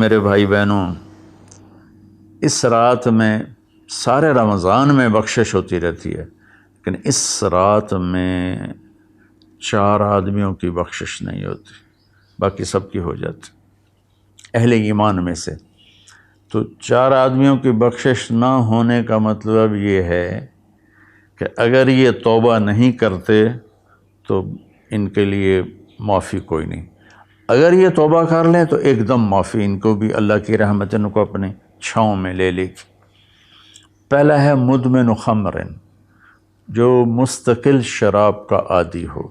میرے بھائی بہنوں، اس رات میں سارے رمضان میں بخشش ہوتی رہتی ہے، لیکن اس رات میں 4 آدمیوں کی بخشش نہیں ہوتی، باقی سب کی ہو جاتی اہل ایمان میں سے۔ تو 4 آدمیوں کی بخشش نہ ہونے کا مطلب یہ ہے کہ اگر یہ توبہ نہیں کرتے تو ان کے لیے معافی کوئی نہیں، اگر یہ توبہ کر لیں تو ایک دم معافی، ان کو بھی اللہ کی رحمت ان کو اپنے چھاؤں میں لے لے گی۔ پہلا ہے مدمن خمر، جو مستقل شراب کا عادی ہو،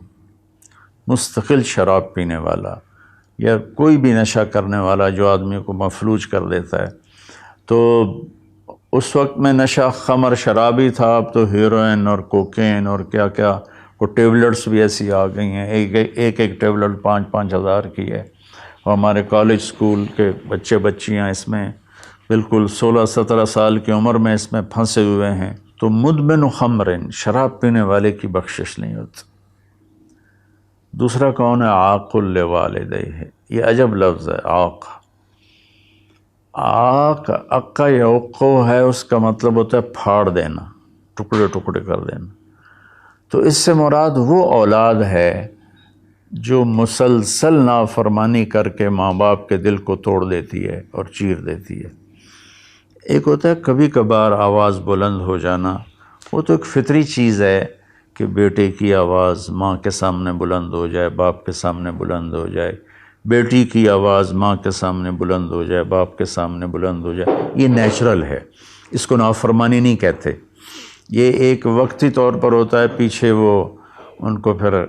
مستقل شراب پینے والا یا کوئی بھی نشہ کرنے والا جو آدمی کو مفلوج کر دیتا ہے۔ تو اس وقت میں نشہ خمر شراب ہی تھا، اب تو ہیروئن اور کوکین اور کیا کیا کو ٹیبلٹس بھی ایسی آ گئی ہیں، ایک ٹیبلٹ 5-5 ہزار کی ہے، اور ہمارے کالج سکول کے بچے بچیاں اس میں بالکل 16-17 سال کی عمر میں اس میں پھنسے ہوئے ہیں۔ تو مدمن خمرن، شراب پینے والے کی بخشش نہیں ہوتی۔ دوسرا کون ہے؟ عاق لوالدیہ، یہ عجب لفظ ہے عاق۔ عاق عقا یعقو ہے، اس کا مطلب ہوتا ہے پھاڑ دینا، ٹکڑے ٹکڑے کر دینا۔ تو اس سے مراد وہ اولاد ہے جو مسلسل نافرمانی کر کے ماں باپ کے دل کو توڑ دیتی ہے اور چیر دیتی ہے۔ ایک ہوتا ہے کبھی کبھار آواز بلند ہو جانا، وہ تو ایک فطری چیز ہے کہ بیٹے کی آواز ماں کے سامنے بلند ہو جائے، باپ کے سامنے بلند ہو جائے، بیٹی کی آواز ماں کے سامنے بلند ہو جائے، باپ کے سامنے بلند ہو جائے، یہ نیچرل ہے، اس کو نافرمانی نہیں کہتے۔ یہ ایک وقتی طور پر ہوتا ہے، پیچھے وہ ان کو پھر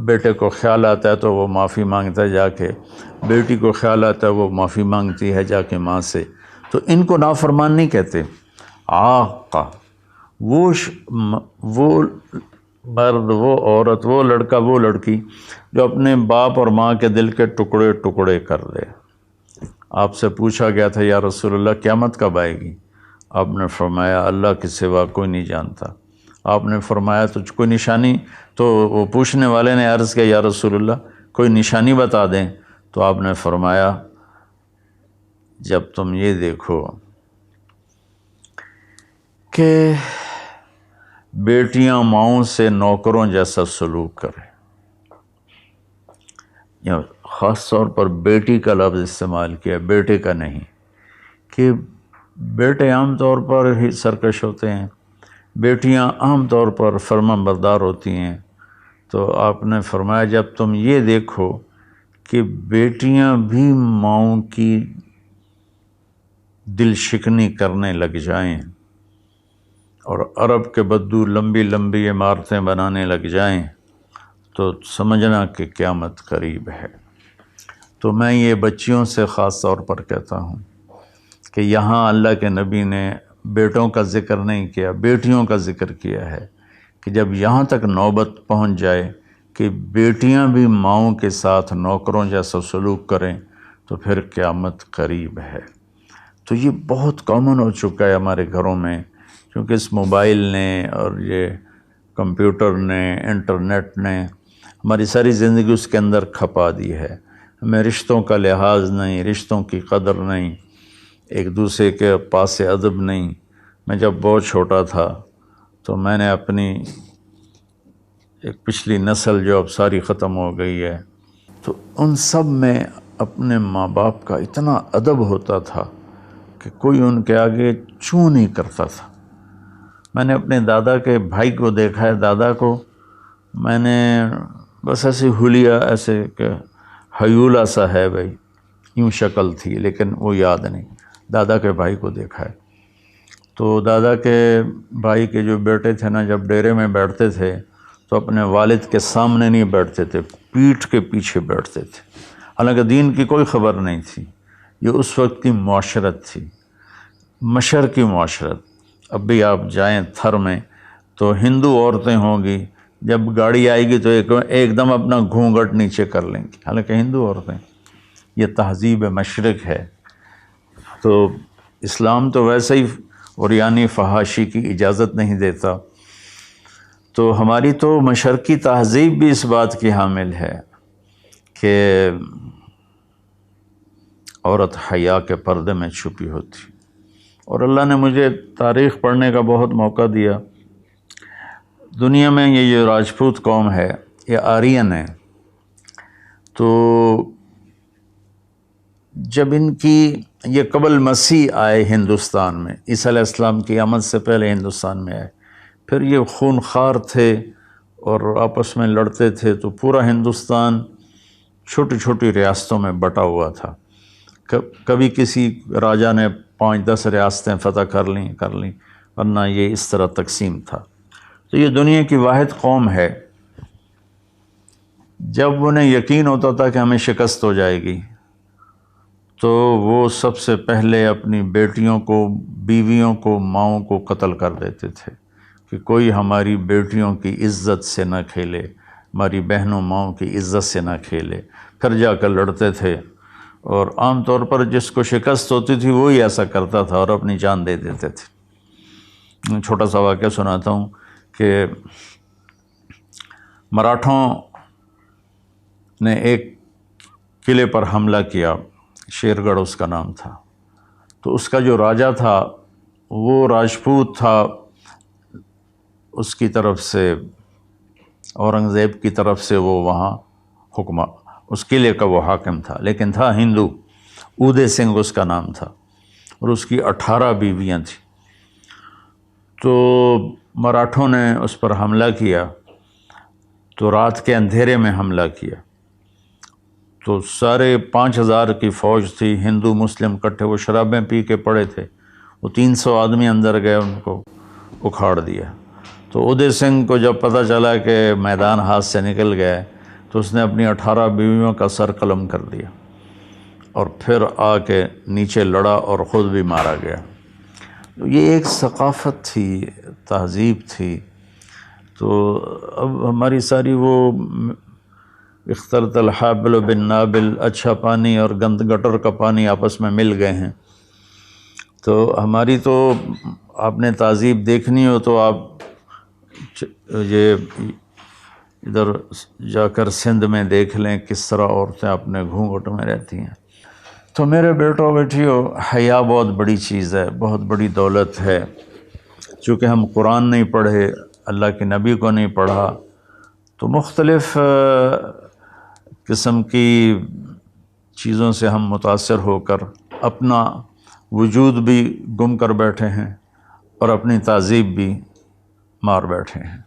بیٹے کو خیال آتا ہے تو وہ معافی مانگتا ہے جا کے، بیٹی کو خیال آتا ہے وہ معافی مانگتی ہے جا کے ماں سے، تو ان کو نافرمان نہیں کہتے۔ عاقہ وہ مرد، وہ عورت، وہ لڑکا، وہ لڑکی جو اپنے باپ اور ماں کے دل کے ٹکڑے ٹکڑے کر دے۔ آپ سے پوچھا گیا تھا یا رسول اللہ قیامت کب آئے گی؟ آپ نے فرمایا اللہ کے سوا کوئی نہیں جانتا۔ آپ نے فرمایا تو کوئی نشانی؟ تو وہ پوچھنے والے نے عرض کیا یا رسول اللہ کوئی نشانی بتا دیں، تو آپ نے فرمایا جب تم یہ دیکھو کہ بیٹیاں ماؤں سے نوکروں جیسا سلوک کریں، یا خاص طور پر بیٹی کا لفظ استعمال کیا، بیٹے کا نہیں، کہ بیٹے عام طور پر ہی سرکش ہوتے ہیں، بیٹیاں عام طور پر فرمان بردار ہوتی ہیں۔ تو آپ نے فرمایا جب تم یہ دیکھو کہ بیٹیاں بھی ماؤں کی دل شکنی کرنے لگ جائیں اور عرب کے بدو لمبی لمبی عمارتیں بنانے لگ جائیں، تو سمجھنا کہ قیامت قریب ہے۔ تو میں یہ بچیوں سے خاص طور پر کہتا ہوں کہ یہاں اللہ کے نبی نے بیٹوں کا ذکر نہیں کیا، بیٹیوں کا ذکر کیا ہے، کہ جب یہاں تک نوبت پہنچ جائے کہ بیٹیاں بھی ماؤں کے ساتھ نوکروں جیسا سلوک کریں تو پھر قیامت قریب ہے۔ تو یہ بہت کامن ہو چکا ہے ہمارے گھروں میں، کیونکہ اس موبائل نے اور یہ کمپیوٹر نے، انٹرنیٹ نے ہماری ساری زندگی اس کے اندر کھپا دی ہے۔ ہمیں رشتوں کا لحاظ نہیں، رشتوں کی قدر نہیں، ایک دوسرے کے پاس ادب نہیں۔ میں جب بہت چھوٹا تھا تو میں نے اپنی ایک پچھلی نسل جو اب ساری ختم ہو گئی ہے، تو ان سب میں اپنے ماں باپ کا اتنا ادب ہوتا تھا کہ کوئی ان کے آگے چوں نہیں کرتا تھا۔ میں نے اپنے دادا کے بھائی کو دیکھا ہے، دادا کو میں نے بس ایسے حلیہ، ایسے کہ حیولہ سا ہے بھائی، یوں شکل تھی لیکن وہ یاد نہیں، دادا کے بھائی کو دیکھا ہے۔ تو دادا کے بھائی کے جو بیٹے تھے نا، جب ڈیرے میں بیٹھتے تھے تو اپنے والد کے سامنے نہیں بیٹھتے تھے، پیٹھ کے پیچھے بیٹھتے تھے، حالانکہ دین کی کوئی خبر نہیں تھی۔ یہ اس وقت کی معاشرت تھی، مشرقی معاشرت۔ اب بھی آپ جائیں تھر میں تو ہندو عورتیں ہوں گی، جب گاڑی آئے گی تو ایک دم اپنا گھونگھٹ نیچے کر لیں گی، حالانکہ ہندو عورتیں۔ یہ تہذیب مشرق ہے۔ تو اسلام تو ویسے ہی عریانی فحاشی کی اجازت نہیں دیتا، تو ہماری تو مشرقی تہذیب بھی اس بات کی حامل ہے کہ عورت حیا کے پردے میں چھپی ہوتی. اور اللہ نے مجھے تاریخ پڑھنے کا بہت موقع دیا. دنیا میں یہ جو راجپوت قوم ہے یہ آرین ہے. تو جب ان کی یہ قبل مسیح آئے ہندوستان میں، عیسیٰ علیہ السلام کی آمد سے پہلے ہندوستان میں آئے، پھر یہ خونخوار تھے اور آپس میں لڑتے تھے، تو پورا ہندوستان چھوٹی چھوٹی ریاستوں میں بٹا ہوا تھا. کبھی کسی راجا نے 5-10 ریاستیں فتح کر لیں ورنہ یہ اس طرح تقسیم تھا. تو یہ دنیا کی واحد قوم ہے. جب انہیں یقین ہوتا تھا کہ ہمیں شکست ہو جائے گی تو وہ سب سے پہلے اپنی بیٹیوں کو، بیویوں کو، ماؤں کو قتل کر دیتے تھے کہ کوئی ہماری بیٹیوں کی عزت سے نہ کھیلے، ہماری بہنوں ماؤں کی عزت سے نہ کھیلے. پھر جا کر لڑتے تھے، اور عام طور پر جس کو شکست ہوتی تھی وہی ایسا کرتا تھا اور اپنی جان دے دیتے تھے. چھوٹا سا واقعہ سناتا ہوں کہ مراٹھوں نے ایک قلعے پر حملہ کیا، شیر گڑھ اس کا نام تھا. تو اس کا جو راجا تھا وہ راجپوت تھا، اس کی طرف سے اورنگزیب کی طرف سے وہ وہاں اس قلعے کا وہ حاکم تھا، لیکن تھا ہندو. اودے سنگھ اس کا نام تھا اور اس کی 18 بیویاں تھیں. تو مراٹھوں نے اس پر حملہ کیا، تو رات کے اندھیرے میں حملہ کیا. تو سارے 5000 کی فوج تھی، ہندو مسلم کٹھے، وہ شرابیں پی کے پڑے تھے. وہ 300 آدمی اندر گئے، ان کو اکھاڑ دیا. تو اودے سنگھ کو جب پتہ چلا کہ میدان ہاتھ سے نکل گئے تو اس نے اپنی 18 بیویوں کا سر قلم کر دیا اور پھر آ کے نیچے لڑا اور خود بھی مارا گیا. یہ ایک ثقافت تھی، تہذیب تھی. تو اب ہماری ساری وہ اختلط الحابل بالنابل، اچھا پانی اور گند گٹر کا پانی آپس میں مل گئے ہیں. تو ہماری تو آپ نے تہذیب دیکھنی ہو تو آپ یہ ادھر جا کر سندھ میں دیکھ لیں کس طرح عورتیں اپنے گھونگھٹ میں رہتی ہیں. تو میرے بیٹوں بیٹیوں، حیا بہت بڑی چیز ہے، بہت بڑی دولت ہے. چونکہ ہم قرآن نہیں پڑھے، اللہ کے نبی کو نہیں پڑھا، تو مختلف قسم کی چیزوں سے ہم متاثر ہو کر اپنا وجود بھی گم کر بیٹھے ہیں اور اپنی تہذیب بھی مار بیٹھے ہیں.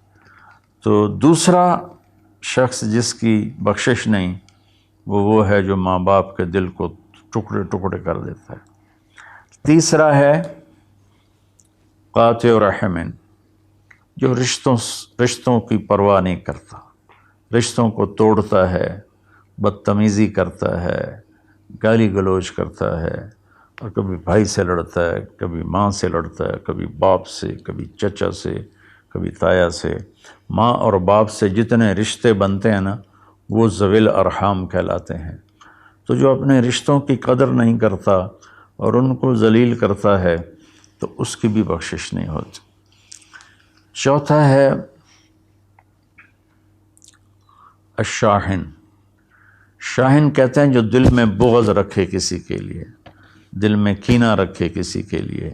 تو دوسرا شخص جس کی بخشش نہیں، وہ ہے جو ماں باپ کے دل کو ٹکڑے ٹکڑے کر دیتا ہے. تیسرا ہے قاطع رحم، جو رشتوں کی پرواہ نہیں کرتا، رشتوں کو توڑتا ہے، بدتمیزی کرتا ہے، گالی گلوچ کرتا ہے، اور کبھی بھائی سے لڑتا ہے، کبھی ماں سے لڑتا ہے، کبھی باپ سے، کبھی چچا سے، کبھی تایا سے. ماں اور باپ سے جتنے رشتے بنتے ہیں نا، وہ ذوی الارحام کہلاتے ہیں. تو جو اپنے رشتوں کی قدر نہیں کرتا اور ان کو ذلیل کرتا ہے تو اس کی بھی بخشش نہیں ہوتی. چوتھا ہے الشاحن. شاحن کہتے ہیں جو دل میں بغض رکھے کسی کے لیے، دل میں کینہ رکھے کسی کے لیے،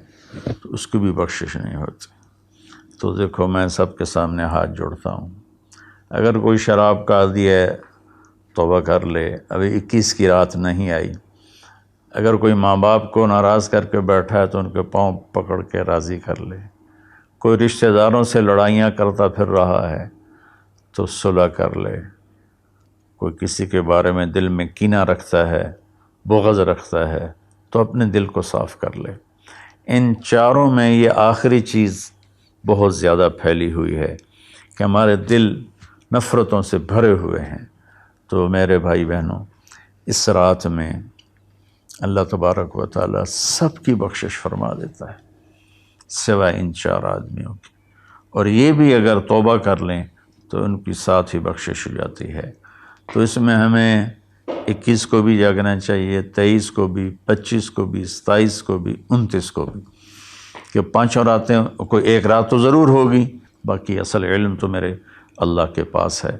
تو اس کی بھی بخشش نہیں ہوتی. تو دیکھو، میں سب کے سامنے ہاتھ جوڑتا ہوں، اگر کوئی شراب کا عادی ہے توبہ کر لے، ابھی 21 کی رات نہیں آئی. اگر کوئی ماں باپ کو ناراض کر کے بیٹھا ہے تو ان کے پاؤں پکڑ کے راضی کر لے. کوئی رشتہ داروں سے لڑائیاں کرتا پھر رہا ہے تو صلح کر لے. کوئی کسی کے بارے میں دل میں کینہ رکھتا ہے، بغض رکھتا ہے، تو اپنے دل کو صاف کر لے. ان چاروں میں یہ آخری چیز بہت زیادہ پھیلی ہوئی ہے کہ ہمارے دل نفرتوں سے بھرے ہوئے ہیں. تو میرے بھائی بہنوں، اس رات میں اللہ تبارک و تعالیٰ سب کی بخشش فرما دیتا ہے سوائے ان 4 آدمیوں کی. اور یہ بھی اگر توبہ کر لیں تو ان کی ساتھ ہی بخشش ہو جاتی ہے. تو اس میں ہمیں 21 کو بھی جاگنا چاہیے، 23 کو بھی، 25 کو بھی، 27 کو بھی، 29 کو بھی، کہ 5 راتیں، کوئی ایک رات تو ضرور ہوگی، باقی اصل علم تو میرے اللہ کے پاس ہے.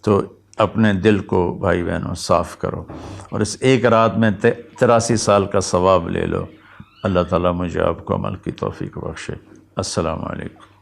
تو اپنے دل کو بھائی بہنوں صاف کرو، اور اس ایک رات میں 83 سال کا ثواب لے لو۔ اللہ تعالیٰ مجھے آپ کو عمل کی توفیق بخشے۔ السلام علیکم۔